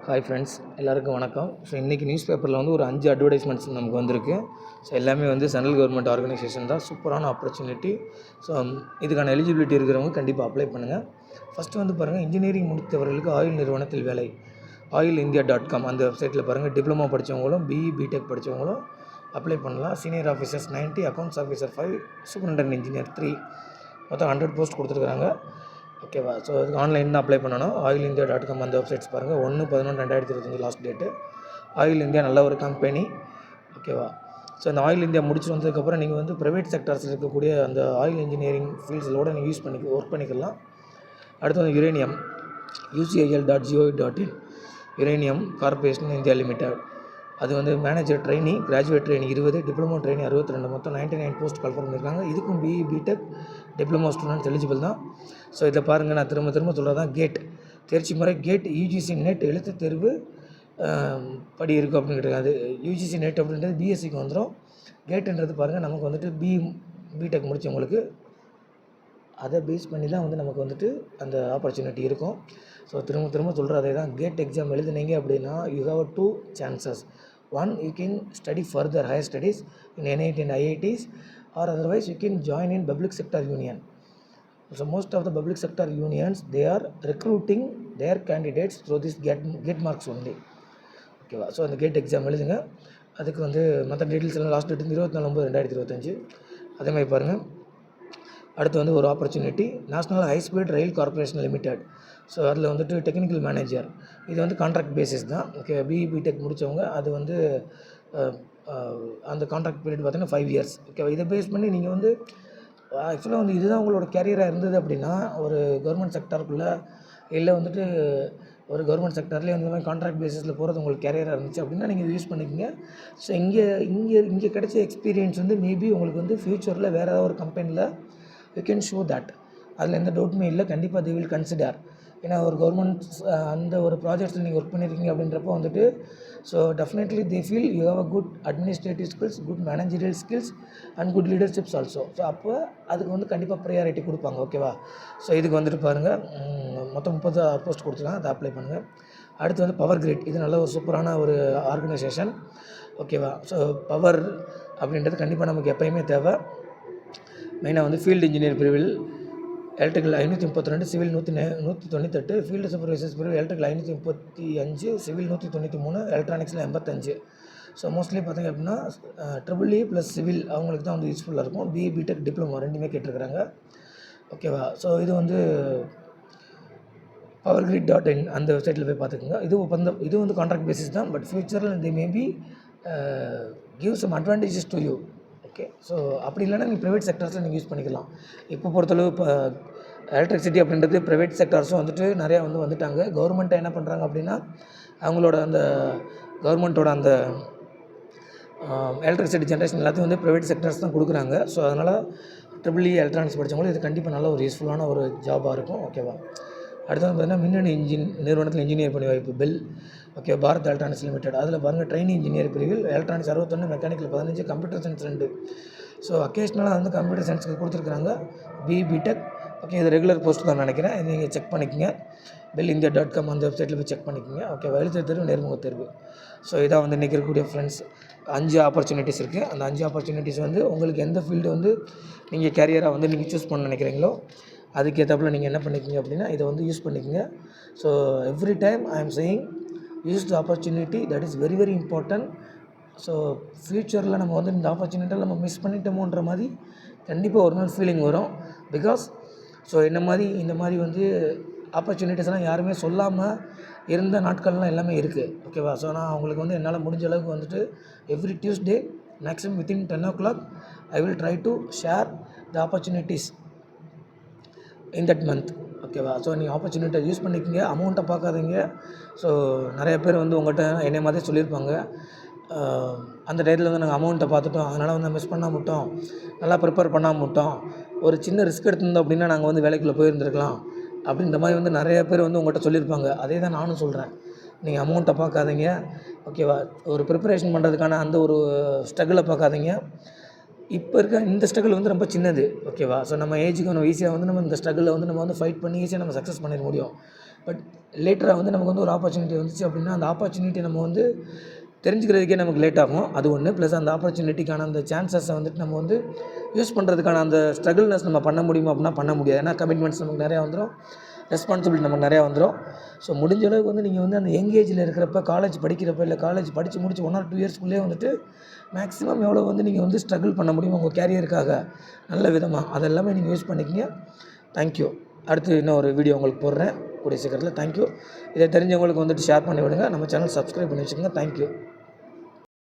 Hi friends, எல்லாருக்கும் வணக்கம். So இன்றைக்கி நியூஸ் பேப்பரில் வந்து ஒரு 5 அட்வர்டைஸ்மெண்ட்ஸ் நமக்கு வந்திருக்கு. ஸோ எல்லாமே வந்து சென்ட்ரல் கவர்மெண்ட் ஆர்கனைசேஷன் தான். சூப்பரான ஆப்பர்ச்சுனிட்டி. ஸோ இதுக்கான எலிஜிபிலிட்டி இருக்கிறவங்க கண்டிப்பாக அப்ளை பண்ணுங்கள். ஃபஸ்ட்டு வந்து பாருங்கள், இன்ஜினியரிங் முடித்தவர்களுக்கு ஆயில் நிறுவனத்தில் வேலை. oilindia.com அந்த வெப்சைட்டில் பாருங்கள், டிப்ளமோ படித்தவங்களும் பிஇ பிடெக் படித்தவங்களும் அப்ளை பண்ணலாம். Senior officers 90, accounts officer 5, superintendent engineer 3, மொத்தம் 100 போஸ்ட் கொடுத்துருக்குறாங்க. ஓகேவா? ஸோ அதுக்கு ஆன்லைன் தான் அப்ளை பண்ணணும். oilindia.com அந்த வெப்சைட்ஸ் பாருங்கள். 1/11/2025 லாஸ்ட் டேட்டு. ஆயில் இந்தியா நல்ல ஒரு கம்பெனி. ஓகேவா? ஸோ இந்த ஆயில் இந்தியா முடிச்சு வந்ததுக்கப்புறம் நீங்கள் வந்து ப்ரைவேட் செக்டார்ஸில் இருக்கக்கூடிய அந்த ஆயில் இன்ஜினியரிங் ஃபீல்ட்ஸோடு நீங்கள் ஒர்க் பண்ணிக்கலாம். அடுத்து வந்து uranium, ucil.gov.in uranium corporation India limited. அது வந்து manager trainee, graduate trainee 20, diploma trainee 62, மொத்தம் 99 போஸ்ட் கால் பண்ணியிருக்காங்க. இதுக்கும் BE BTech diploma students eligible தான். ஸோ இதை பாருங்கள், நான் திரும்ப சொல்கிறதான். கேட் தேர்ச்சி முறை கேட் யூஜிசி நெட் எழுத்து தேர்வு படி இருக்குது அப்படின்னு கேட்டிருக்காங்க. அது யூஜிசி நெட் அப்படின்றது பிஎஸ்சிக்கு வந்துடும். கேட்டுன்றது பாருங்கள், நமக்கு வந்துட்டு பிடெக் முடித்தவங்களுக்கு அதை பேஸ் பண்ணி தான் வந்து நமக்கு வந்துட்டு அந்த ஆப்பர்ச்சுனிட்டி இருக்கும். ஸோ திரும்ப சொல்கிற அதே தான். கேட் எக்ஸாம் எழுதுனீங்க அப்படின்னா you have 2 chances. One, you can study further higher studies in NIT and IITs, or otherwise you can join in public sector union. So most of the public sector unions, they are recruiting their candidates through this get marks only. ஓகேவா? So அந்த gate exam எழுதுங்க. அதுக்கு வந்து மற்ற details எல்லாம் last date 24/9/2025. அதே மாதிரி பாருங்கள். அடுத்து வந்து ஒரு ஆப்பர்ச்சுனிட்டி, நேஷ்னல் ஹை ஸ்பீட் ரயில் கார்பரேஷன் லிமிடெட். ஸோ அதில் வந்துட்டு டெக்னிக்கல் மேனேஜர். இது வந்து கான்ட்ராக்ட் பேசிஸ் தான். ஓகே, பிஇ பிடெக் முடித்தவங்க அது வந்து அந்த கான்ட்ராக்ட் பீரியட் பார்த்தீங்கன்னா 5 years. ஓகேவா? இதை பேஸ் பண்ணி நீங்கள் வந்து ஆக்சுவலாக வந்து இதுதான் உங்களோட கேரியராக இருந்தது அப்படின்னா, ஒரு கவர்மெண்ட் செக்டாருக்குள்ளே இல்லை வந்துட்டு ஒரு கவர்மெண்ட் செக்டார்லேயே இந்த மாதிரி கான்ட்ராக்ட் பேசிஸில் போகிறது உங்களுக்கு கேரியராக இருந்துச்சு அப்படின்னா நீங்கள் யூஸ் பண்ணிக்கோங்க. ஸோ இங்கே கிடைச்ச எக்ஸ்பீரியன்ஸ் வந்து மேபி உங்களுக்கு வந்து ஃப்யூச்சரில் வேறு ஏதாவது ஒரு கம்பெனியில் யூ கேன் ஷோ தட். அதில் எந்த டவுட்டுமே இல்லை. கண்டிப்பாக they will consider. ஏன்னா ஒரு கவர்மெண்ட் அந்த ஒரு ப்ராஜெக்ட்ஸில் நீங்கள் ஒர்க் பண்ணியிருக்கீங்க அப்படின்றப்போ வந்துட்டு so definitely they feel you have a good administrative skills, good managerial skills and good leaderships also. So அப்போ அதுக்கு வந்து கண்டிப்பாக ப்ரையாரிட்டி கொடுப்பாங்க. ஓகேவா? ஸோ இதுக்கு வந்துட்டு பாருங்கள், மொத்தம் 30 போஸ்ட் கொடுத்துருக்காங்க. அதை அப்ளை பண்ணுங்கள். அடுத்து வந்து பவர் கிரிட். இது நல்ல ஒரு சூப்பரான ஒரு ஆர்கனைசேஷன். ஓகேவா? ஸோ பவர் அப்படின்றது கண்டிப்பாக நமக்கு எப்போயுமே தேவை. மெயினாக வந்து ஃபீல்டு இன்ஜினியர் பிரிவில் எலக்ட்ரிக்கல் 532, சிவில் 198, ஃபீல்டு சூப்பர்வைசர்ஸ் பிரிவு எலக்ட்ரிக்கல் 535, சிவில் 193, எலக்ட்ரானிக்ஸில் 85. ஸோ மோஸ்ட்லி பார்த்திங்க அப்படின்னா EEE ப்ளஸ் சிவில் அவங்களுக்கு தான் வந்து யூஸ்ஃபுல்லாக இருக்கும். பிஇ பிடெக் டிப்ளமோ ரெண்டுமே கேட்டிருக்கிறாங்க. ஓகேவா? ஸோ இது வந்து powergrid.in அந்த வெப்சைட்டில் போய் பார்த்துக்குங்க. இது வந்து கான்ட்ராக்ட் பேசிஸ் தான். பட் ஃப்யூச்சரில் they maybe give some advantages to you. Okay. So அப்படி இல்லைன்னா நீங்கள் ப்ரைவேட் செக்டார்ஸில் நீங்கள் யூஸ் பண்ணிக்கலாம். இப்போ பொறுத்தளவு இப்போ எலக்ட்ரிசிட்டி அப்படின்றது ப்ரைவேட் செக்டார்ஸும் வந்துட்டு நிறையா வந்துட்டாங்க. கவர்மெண்ட்டை என்ன பண்ணுறாங்க அப்படின்னா அவங்களோட அந்த கவர்மெண்ட்டோட அந்த எலக்ட்ரிசிட்டி ஜென்ரேஷன் எல்லாத்தையும் வந்து ப்ரைவேட் செக்டார்ஸ் தான் கொடுக்குறாங்க. ஸோ அதனால் EEE எலக்ட்ரானிக்ஸ் படித்தவங்களும் இது கண்டிப்பாக நல்ல ஒரு யூஸ்ஃபுல்லான ஒரு ஜாபாக இருக்கும். ஓகேவா? அடுத்து வந்து பார்த்தீங்கன்னா மின்னணு நிறுவனத்தில் இன்ஜினியர் பணி வாய்ப்பு BEL. Okay, Bharat electronics limited. அதில் பாருங்கள், ட்ரெயினி இன்ஜினியர் பிரிவில் electronics 61, mechanical 15, computer science 2. So அக்கேஷ்னலாக வந்து கம்ப்யூட்டர் சயின்ஸுக்கு கொடுத்துருக்குறாங்க. BE BTech. ஓகே, இது ரெகுலர் போஸ்ட் தான் நினைக்கிறேன். இது நீங்கள் செக் பண்ணிக்கோங்க. bellindia.com அந்த வெப்சைட்டில் போய் செக் பண்ணிக்கோங்க. ஓகே, எழுத்து தேர்வு, நேர்முக தேர்வு. ஸோ இதான் வந்து இன்றைக்கி இருக்கக்கூடிய ஃப்ரெண்ட்ஸ் 5 ஆப்பர்ச்சுனிட்டிஸ் இருக்குது. அந்த 5 ஆப்பர்ச்சுனிட்டிஸ் வந்து உங்களுக்கு எந்த ஃபீல்டு வந்து நீங்கள் கேரியராக வந்து நீங்கள் சூஸ் பண்ண நினைக்கிறீங்களோ அதுக்கேற்றப்பில் நீங்கள் என்ன பண்ணிக்கோங்க அப்படின்னா இதை வந்து யூஸ் பண்ணிக்கோங்க. So every time I am saying use the opportunity. That is very very important. So ஃப்யூச்சரில் நம்ம வந்து இந்த ஆப்பர்ச்சுனிட்டியில் நம்ம மிஸ் பண்ணிட்டோமோன்ற மாதிரி கண்டிப்பாக ஒரு நாள் ஃபீலிங் வரும். பிகாஸ் ஸோ இந்த மாதிரி வந்து ஆப்பர்ச்சுனிட்டிஸ்லாம் யாருமே சொல்லாமல் இருந்த நாட்கள்லாம் எல்லாமே இருக்குது. ஓகேவா? ஸோ நான் அவங்களுக்கு வந்து என்னால் முடிஞ்ச அளவுக்கு வந்துட்டு every Tuesday maximum within 10 o'clock I will try to share the opportunities in that month. ஓகேவா? ஸோ நீங்கள் ஆப்பர்ச்சுனிட்டியை யூஸ் பண்ணிக்கோங்க. அமௌண்ட்டை பார்க்காதீங்க. ஸோ நிறைய பேர் வந்து உங்கள்கிட்ட என்னை மாதிரி சொல்லியிருப்பாங்க, அந்த டயத்தில் வந்து நாங்கள் அமௌண்ட்டை பார்த்துட்டோம், அதனால் வந்து மிஸ் பண்ணாமல் விட்டோம், நல்லா ப்ரிப்பேர் பண்ணாமல் விட்டோம், ஒரு சின்ன ரிஸ்க் எடுத்திருந்தோம் அப்படின்னா நாங்கள் வந்து வேலைக்குள்ளே போயிருந்துருக்கலாம் அப்படின்ற மாதிரி வந்து நிறைய பேர் வந்து உங்கள்கிட்ட சொல்லியிருப்பாங்க. அதே தான் நானும் சொல்கிறேன். நீங்கள் அமௌண்ட்டை பார்க்காதீங்க. ஓகேவா? ஒரு ப்ரிப்பரேஷன் பண்ணுறதுக்கான அந்த ஒரு ஸ்ட்ரகிளை பார்க்காதீங்க. இப்போ இருக்க இந்த ஸ்ட்ரகிள் வந்து ரொம்ப சின்னது. ஓகேவா? ஸோ நம்ம ஏஜுக்கு நம்ம ஈஸியாக வந்து நம்ம இந்த ஸ்ட்ரகிளில் வந்து நம்ம வந்து ஃபைட் பண்ணி ஈஸியாக நம்ம சக்ஸஸ் பண்ணிட முடியும். பட் லேட்டராக வந்து நமக்கு வந்து ஒரு ஆப்பர்ச்சுனிட்டி வந்துச்சு அப்படின்னா அந்த ஆப்பர்ச்சுனிட்டி நம்ம வந்து தெரிஞ்சுக்கிறதுக்கே நமக்கு லேட் ஆகும். அது ஒன்று. ப்ளஸ் அந்த ஆப்பர்ச்சுனிட்டிக்கான அந்த சான்சஸை வந்துட்டு நம்ம வந்து யூஸ் பண்ணுறதுக்கான அந்த ஸ்ட்ரகிள்னஸ் நம்ம பண்ண முடியுமா அப்படின்னா பண்ண முடியாது. ஏன்னா கமிட்மெண்ட்ஸ் நமக்கு நிறையா வந்துடும், ரெஸ்பான்சிபிலிட்டி நமக்கு நிறையா வந்துடும். ஸோ முடிஞ்ச அளவுக்கு வந்து நீங்கள் வந்து அந்த யங் ஏஜில் இருக்கிறப்ப, காலேஜ் படிக்கிறப்ப, இல்லை காலேஜ் படித்து முடிச்சு 1 or 2 இயர்ஸ்க்குள்ளேயே வந்துட்டு மேக்ஸிமம் எவ்வளோ வந்து நீங்கள் வந்து ஸ்ட்ரகிள் பண்ண முடியுமோ உங்கள் கேரியருக்காக நல்ல விதமாக அதெல்லாமே நீங்கள் யூஸ் பண்ணிக்கிங்க. தேங்க்யூ. அடுத்து இன்னும் ஒரு வீடியோ உங்களுக்கு போடுறேன் கூடிய சீக்கிரத்தில். தேங்க்யூ. இதை தெரிஞ்சவங்களுக்கு வந்துட்டு ஷேர் பண்ணி விடுங்க. நம்ம சேனல் சப்ஸ்கிரைப் பண்ணி வச்சுக்கோங்க. தேங்க்யூ.